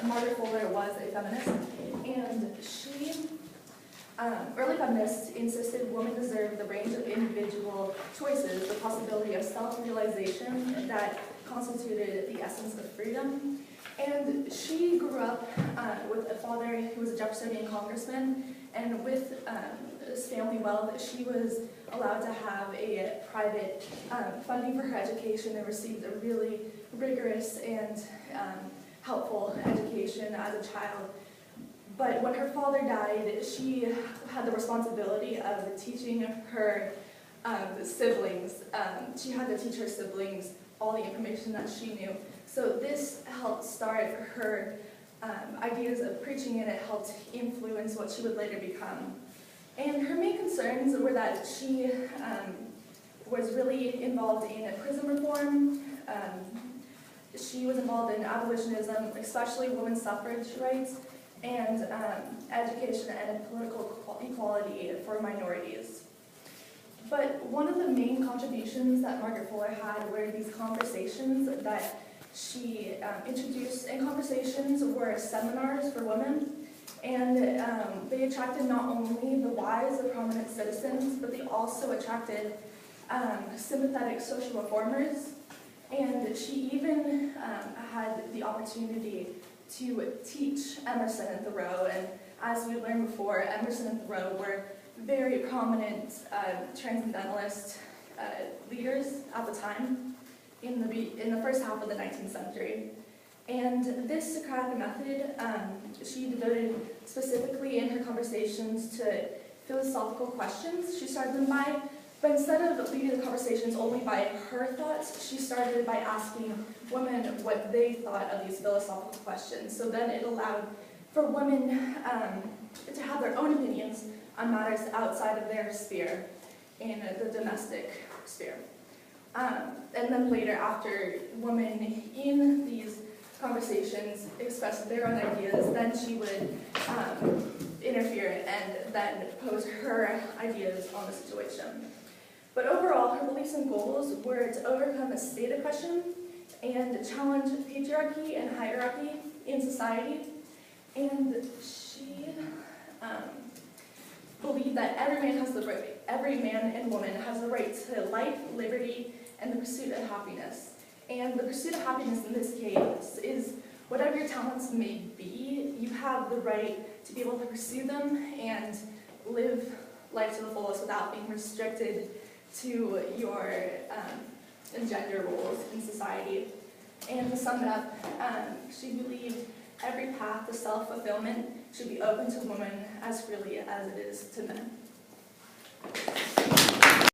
Margaret Fuller was a feminist, and she, early feminists insisted women deserve the range of individual choices, the possibility of self-realization that constituted the essence of freedom. And she grew up with a father who was a Jeffersonian congressman, and with his family wealth, she was allowed to have a private funding for her education and received a really rigorous and helpful education as a child. But when her father died, she had the responsibility of teaching her siblings. She had to teach her siblings all the information that she knew. So this helped start her ideas of preaching, and it helped influence what she would later become. And her main concerns were that she was really involved in prison reform. She was involved in abolitionism, especially women's suffrage rights, and education and political equality for minorities. But one of the main contributions that Margaret Fuller had were these conversations that she introduced, and conversations were seminars for women, and they attracted not only the wives of prominent citizens, but they also attracted sympathetic social reformers, and she even had the opportunity to teach Emerson and Thoreau, and as we learned before, Emerson and Thoreau were very prominent transcendentalist leaders at the time in the first half of the 19th century. And this Socratic method, she devoted specifically in her conversations to philosophical questions. She started them by, but instead of leading the conversations only by her thoughts, she started by asking women what they thought of these philosophical questions. So then it allowed for women to have their own opinions on matters outside of their sphere, in the domestic sphere. And then later, after women in these conversations expressed their own ideas, then she would interfere and then pose her ideas on the situation. But overall, her beliefs and goals were to overcome the state oppression and challenge patriarchy and hierarchy in society. And she believed that every man and woman has the right to life, liberty, and the pursuit of happiness. And the pursuit of happiness in this case is whatever your talents may be, you have the right to be able to pursue them and live life to the fullest without being restricted to your gender roles in society. And to sum it up, she believed every path to self-fulfillment should be open to women as freely as it is to men.